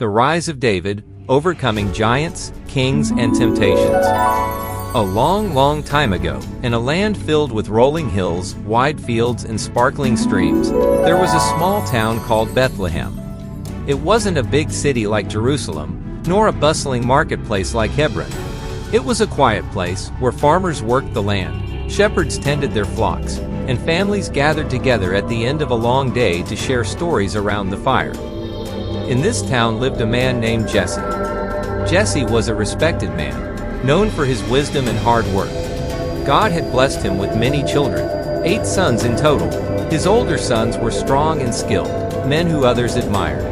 The Rise of David, Overcoming Giants, Kings, and Temptations. A long, long time ago, in a land filled with rolling hills, wide fields, and sparkling streams, there was a small town called Bethlehem. It wasn't a big city like Jerusalem, nor a bustling marketplace like Hebron. It was a quiet place where farmers worked the land, shepherds tended their flocks, and families gathered together at the end of a long day to share stories around the fire. In this town lived a man named Jesse. Jesse was a respected man, known for his wisdom and hard work. God had blessed him with many children, 8 sons in total. His older sons were strong and skilled, men who others admired.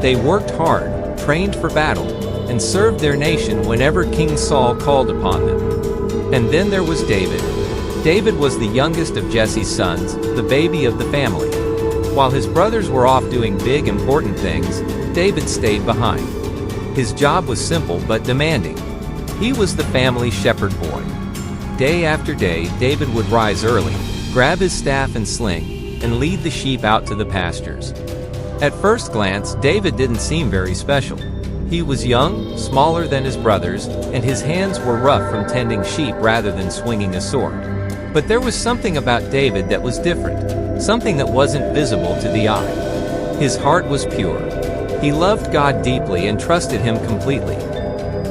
They worked hard, trained for battle, and served their nation whenever King Saul called upon them. And then there was David. David was the youngest of Jesse's sons, the baby of the family. While his brothers were off doing big, important things, David stayed behind. His job was simple but demanding. He was the family shepherd boy. Day after day, David would rise early, grab his staff and sling, and lead the sheep out to the pastures. At first glance, David didn't seem very special. He was young, smaller than his brothers, and his hands were rough from tending sheep rather than swinging a sword. But there was something about David that was different, something that wasn't visible to the eye. His heart was pure. He loved God deeply and trusted Him completely.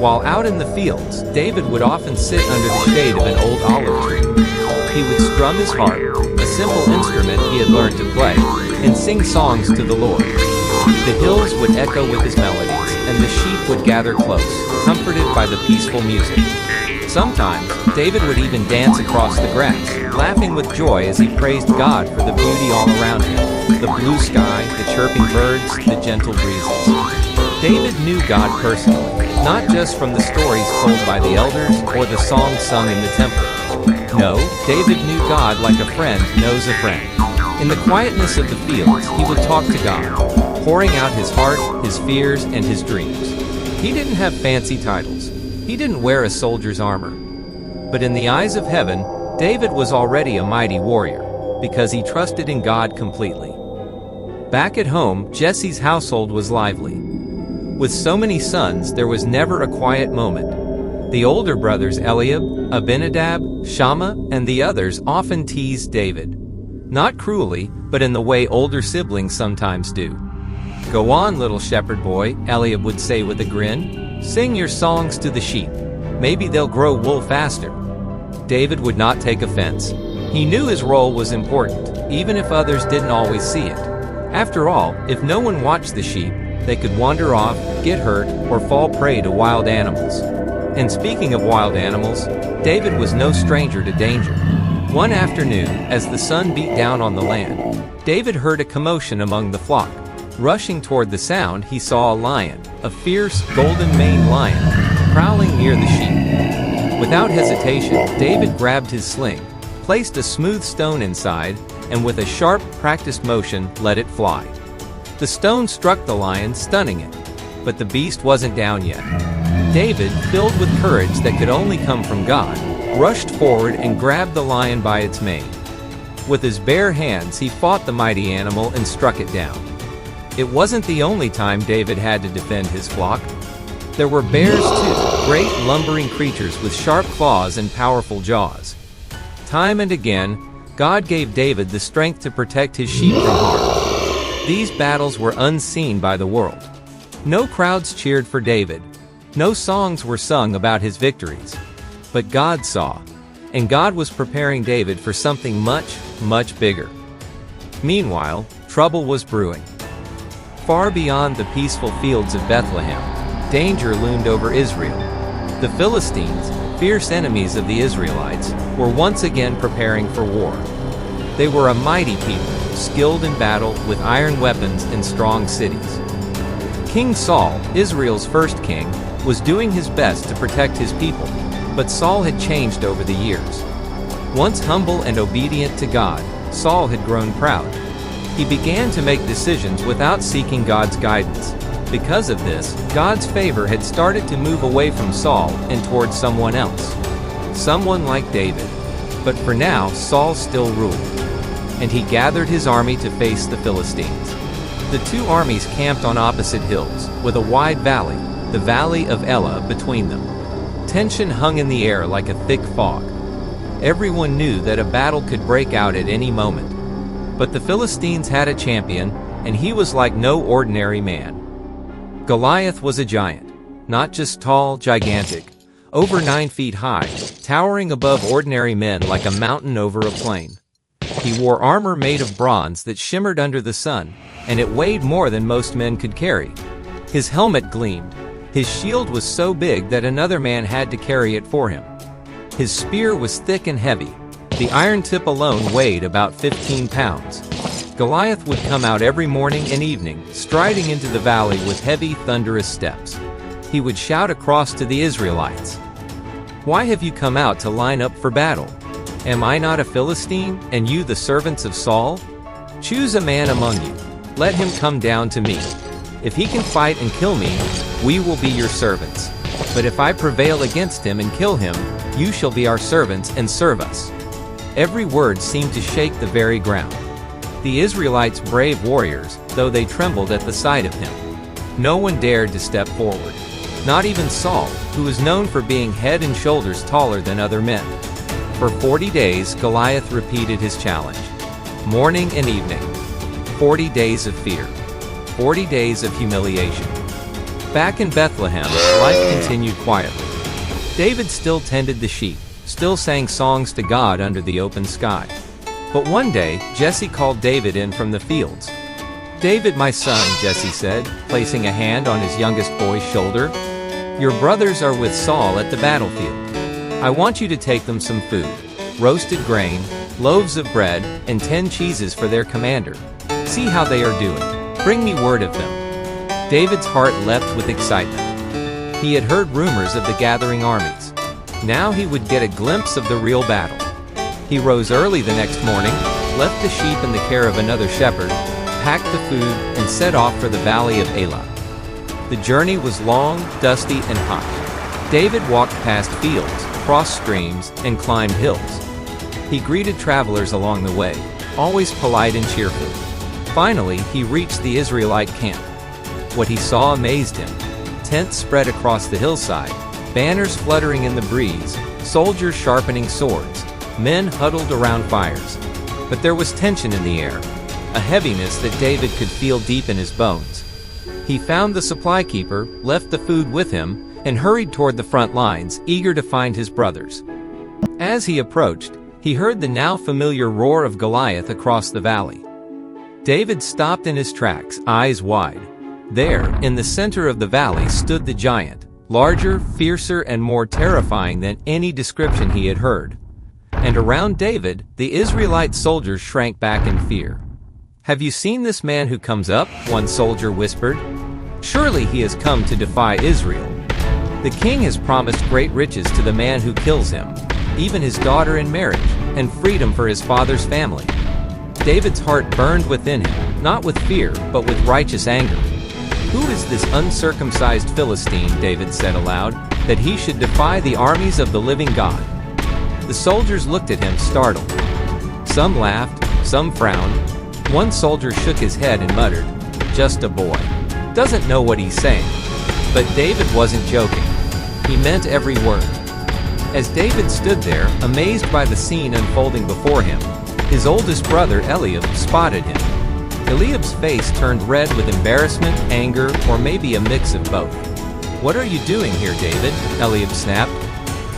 While out in the fields, David would often sit under the shade of an old olive tree. He would strum his harp, a simple instrument he had learned to play, and sing songs to the Lord. The hills would echo with his melodies, and the sheep would gather close, comforted by the peaceful music. Sometimes, David would even dance across the grass, laughing with joy as he praised God for the beauty all around him, the blue sky, the chirping birds, the gentle breezes. David knew God personally, not just from the stories told by the elders or the songs sung in the temple. No, David knew God like a friend knows a friend. In the quietness of the fields, he would talk to God, pouring out his heart, his fears, and his dreams. He didn't have fancy titles. He didn't wear a soldier's armor. But in the eyes of heaven, David was already a mighty warrior, because he trusted in God completely. Back at home, Jesse's household was lively. With so many sons, there was never a quiet moment. The older brothers Eliab, Abinadab, Shammah, and the others often teased David. Not cruelly, but in the way older siblings sometimes do. "Go on, little shepherd boy," Eliab would say with a grin. "Sing your songs to the sheep. Maybe they'll grow wool faster." David would not take offense. He knew his role was important, even if others didn't always see it. After all, if no one watched the sheep, they could wander off, get hurt, or fall prey to wild animals. And speaking of wild animals, David was no stranger to danger. One afternoon, as the sun beat down on the land, David heard a commotion among the flock. Rushing toward the sound, he saw a lion, a fierce, golden-maned lion, prowling near the sheep. Without hesitation, David grabbed his sling, placed a smooth stone inside, and with a sharp, practiced motion, let it fly. The stone struck the lion, stunning it. But the beast wasn't down yet. David, filled with courage that could only come from God, rushed forward and grabbed the lion by its mane. With his bare hands, he fought the mighty animal and struck it down. It wasn't the only time David had to defend his flock. There were bears too, great lumbering creatures with sharp claws and powerful jaws. Time and again, God gave David the strength to protect his sheep from harm. These battles were unseen by the world. No crowds cheered for David. No songs were sung about his victories. But God saw, and God was preparing David for something much, much bigger. Meanwhile, trouble was brewing. Far beyond the peaceful fields of Bethlehem, danger loomed over Israel. The Philistines, fierce enemies of the Israelites, were once again preparing for war. They were a mighty people, skilled in battle with iron weapons and strong cities. King Saul, Israel's first king, was doing his best to protect his people, but Saul had changed over the years. Once humble and obedient to God, Saul had grown proud. He began to make decisions without seeking God's guidance. Because of this, God's favor had started to move away from Saul and toward someone else. Someone like David. But for now, Saul still ruled. And he gathered his army to face the Philistines. The two armies camped on opposite hills, with a wide valley, the Valley of Elah, between them. Tension hung in the air like a thick fog. Everyone knew that a battle could break out at any moment. But the Philistines had a champion, and he was like no ordinary man. Goliath was a giant, not just tall, gigantic, over 9 feet high, towering above ordinary men like a mountain over a plain. He wore armor made of bronze that shimmered under the sun, and it weighed more than most men could carry. His helmet gleamed. His shield was so big that another man had to carry it for him. His spear was thick and heavy. The iron tip alone weighed about 15 pounds. Goliath would come out every morning and evening, striding into the valley with heavy, thunderous steps. He would shout across to the Israelites, "Why have you come out to line up for battle? Am I not a Philistine, and you the servants of Saul? Choose a man among you. Let him come down to me. If he can fight and kill me, we will be your servants. But if I prevail against him and kill him, you shall be our servants and serve us." Every word seemed to shake the very ground. The Israelites' brave warriors, though they trembled at the sight of him. No one dared to step forward. Not even Saul, who was known for being head and shoulders taller than other men. For 40 days, Goliath repeated his challenge. Morning and evening. 40 days of fear. 40 days of humiliation. Back in Bethlehem, life continued quietly. David still tended the sheep, still sang songs to God under the open sky. But one day, Jesse called David in from the fields. "David, my son," Jesse said, placing a hand on his youngest boy's shoulder, "your brothers are with Saul at the battlefield. I want you to take them some food, roasted grain, loaves of bread, and 10 cheeses for their commander. See how they are doing. Bring me word of them." David's heart leapt with excitement. He had heard rumors of the gathering armies. Now he would get a glimpse of the real battle. He rose early the next morning, left the sheep in the care of another shepherd, packed the food, and set off for the Valley of Elah. The journey was long, dusty, and hot. David walked past fields, crossed streams, and climbed hills. He greeted travelers along the way, always polite and cheerful. Finally, he reached the Israelite camp. What he saw amazed him. Tents spread across the hillside, banners fluttering in the breeze, soldiers sharpening swords, men huddled around fires. But there was tension in the air, a heaviness that David could feel deep in his bones. He found the supply keeper, left the food with him, and hurried toward the front lines, eager to find his brothers. As he approached, he heard the now familiar roar of Goliath across the valley. David stopped in his tracks, eyes wide. There, in the center of the valley, stood the giant, larger, fiercer, and more terrifying than any description he had heard. And around David, the Israelite soldiers shrank back in fear. "Have you seen this man who comes up?" one soldier whispered. "Surely he has come to defy Israel. The king has promised great riches to the man who kills him, even his daughter in marriage, and freedom for his father's family." David's heart burned within him, not with fear, but with righteous anger. "Who is this uncircumcised Philistine," David said aloud, "that he should defy the armies of the living God?" The soldiers looked at him, startled. Some laughed, some frowned. One soldier shook his head and muttered, "Just a boy. Doesn't know what he's saying." But David wasn't joking. He meant every word. As David stood there, amazed by the scene unfolding before him, his oldest brother Eliab spotted him. Eliab's face turned red with embarrassment, anger, or maybe a mix of both. "What are you doing here, David?" Eliab snapped.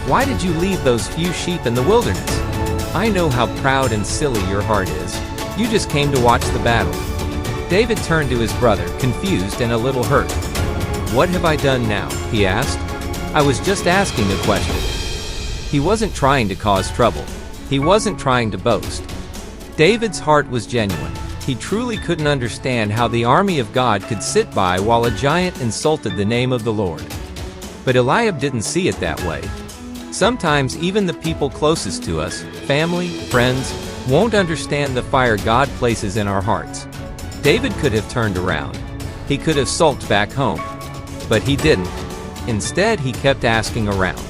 "Why did you leave those few sheep in the wilderness? I know how proud and silly your heart is. You just came to watch the battle." David turned to his brother, confused and a little hurt. "What have I done now?" he asked. "I was just asking a question." He wasn't trying to cause trouble. He wasn't trying to boast. David's heart was genuine. He truly couldn't understand how the army of God could sit by while a giant insulted the name of the Lord. But Eliab didn't see it that way. Sometimes even the people closest to us, family, friends, won't understand the fire God places in our hearts. David could have turned around. He could have sulked back home. But he didn't. Instead, he kept asking around.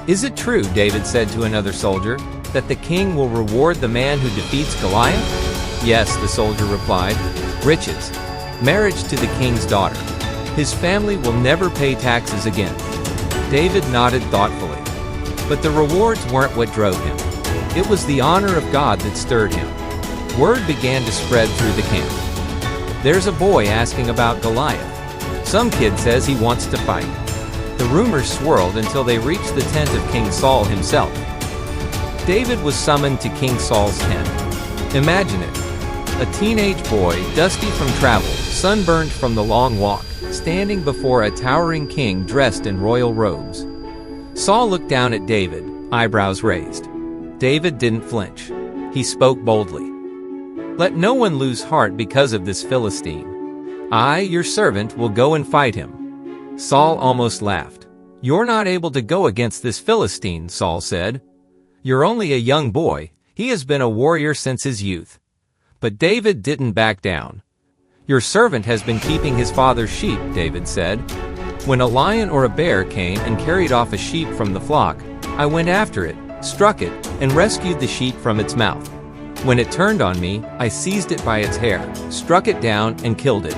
"Is it true," David said to another soldier, "that the king will reward the man who defeats Goliath?" "Yes," the soldier replied. "Riches. Marriage to the king's daughter. His family will never pay taxes again. David nodded thoughtfully. But the rewards weren't what drove him. It was the honor of God that stirred him. Word began to spread through the camp. There's a boy asking about Goliath. Some kid says he wants to fight. The rumors swirled until they reached the tent of King Saul himself. David was summoned to King Saul's tent. Imagine it. A teenage boy, dusty from travel, sunburned from the long walk, standing before a towering king dressed in royal robes. Saul looked down at David, eyebrows raised. David didn't flinch. He spoke boldly. "Let no one lose heart because of this Philistine. I, your servant, will go and fight him." Saul almost laughed. "You're not able to go against this Philistine," Saul said. "You're only a young boy. He has been a warrior since his youth." But David didn't back down. "Your servant has been keeping his father's sheep," David said. "When a lion or a bear came and carried off a sheep from the flock, I went after it, struck it, and rescued the sheep from its mouth. When it turned on me, I seized it by its hair, struck it down, and killed it.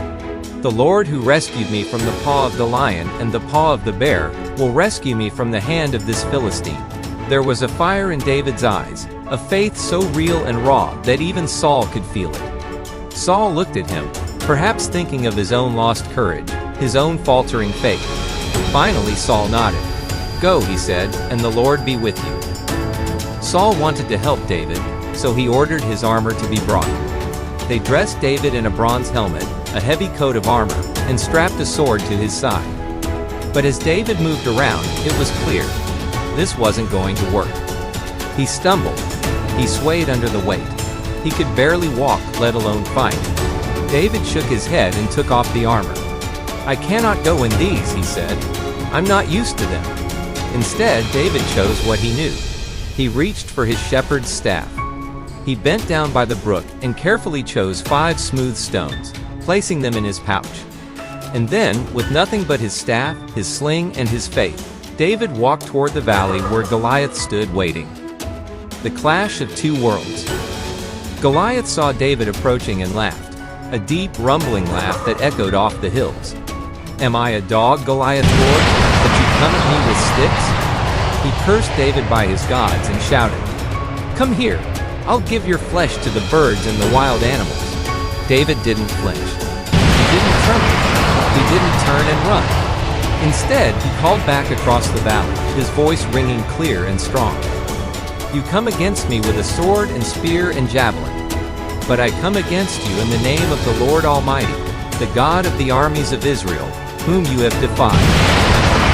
The Lord who rescued me from the paw of the lion and the paw of the bear will rescue me from the hand of this Philistine." There was a fire in David's eyes, a faith so real and raw that even Saul could feel it. Saul looked at him, perhaps thinking of his own lost courage, his own faltering faith. Finally Saul nodded. "Go," he said, "and the Lord be with you." Saul wanted to help David, so he ordered his armor to be brought. They dressed David in a bronze helmet, a heavy coat of armor, and strapped a sword to his side. But as David moved around, it was clear. This wasn't going to work. He stumbled. He swayed under the weight. He could barely walk, let alone fight. David shook his head and took off the armor. "I cannot go in these," he said. "I'm not used to them." Instead, David chose what he knew. He reached for his shepherd's staff. He bent down by the brook and carefully chose 5 smooth stones, placing them in his pouch. And then, with nothing but his staff, his sling, and his faith, David walked toward the valley where Goliath stood waiting. The clash of two worlds. Goliath saw David approaching and laughed, a deep, rumbling laugh that echoed off the hills. "Am I a dog," Goliath roared, "that you come at me with sticks?" He cursed David by his gods and shouted, "Come here, I'll give your flesh to the birds and the wild animals." David didn't flinch. He didn't tremble. He didn't turn and run. Instead, he called back across the valley, his voice ringing clear and strong. "You come against me with a sword and spear and javelin. But I come against you in the name of the Lord Almighty, the God of the armies of Israel, whom you have defied.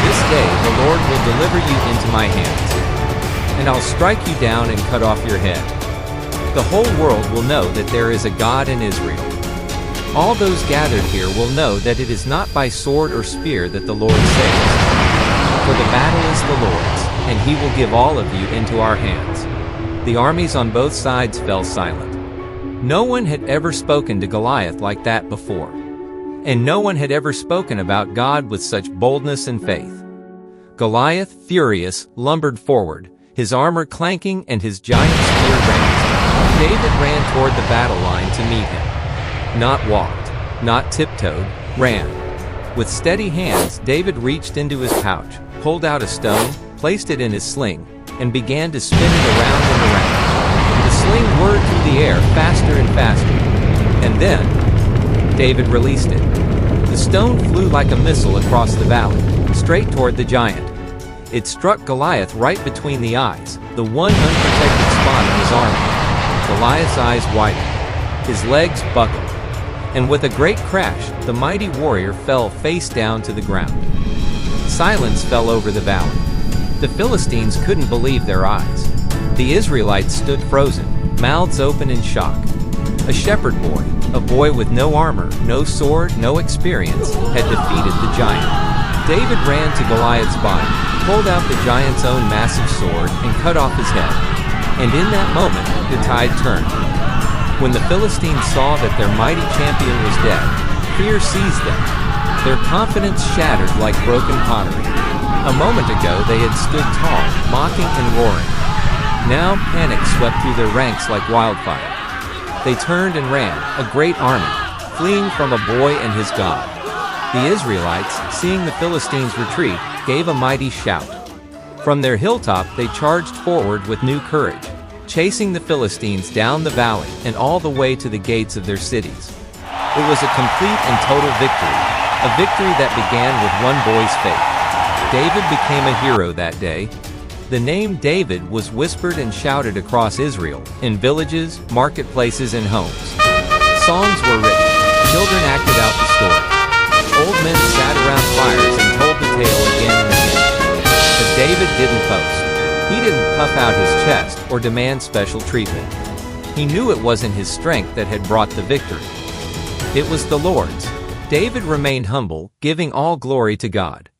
This day the Lord will deliver you into my hands, and I'll strike you down and cut off your head. The whole world will know that there is a God in Israel. All those gathered here will know that it is not by sword or spear that the Lord saves. For the battle is the Lord's, and he will give all of you into our hands." The armies on both sides fell silent. No one had ever spoken to Goliath like that before. And no one had ever spoken about God with such boldness and faith. Goliath, furious, lumbered forward, his armor clanking and his giant spear raised. David ran toward the battle line to meet him. Not walked, not tiptoed, ran. With steady hands, David reached into his pouch, pulled out a stone, placed it in his sling, and began to spin it around and around. The sling whirred through the air faster and faster. And then, David released it. The stone flew like a missile across the valley, straight toward the giant. It struck Goliath right between the eyes, the one unprotected spot in his armor. Goliath's eyes widened. His legs buckled. And with a great crash, the mighty warrior fell face down to the ground. Silence fell over the valley. The Philistines couldn't believe their eyes. The Israelites stood frozen, mouths open in shock. A shepherd boy, a boy with no armor, no sword, no experience, had defeated the giant. David ran to Goliath's body, pulled out the giant's own massive sword, and cut off his head. And in that moment, the tide turned. When the Philistines saw that their mighty champion was dead, fear seized them. Their confidence shattered like broken pottery. A moment ago they had stood tall, mocking and roaring. Now panic swept through their ranks like wildfire. They turned and ran, a great army, fleeing from a boy and his God. The Israelites, seeing the Philistines retreat, gave a mighty shout. From their hilltop they charged forward with new courage, chasing the Philistines down the valley and all the way to the gates of their cities. It was a complete and total victory, a victory that began with one boy's faith. David became a hero that day. The name David was whispered and shouted across Israel, in villages, marketplaces, and homes. Songs were written, children acted out the story. Old men sat around fires and told the tale again and again. But David didn't boast. He didn't puff out his chest or demand special treatment. He knew it wasn't his strength that had brought the victory. It was the Lord's. David remained humble, giving all glory to God.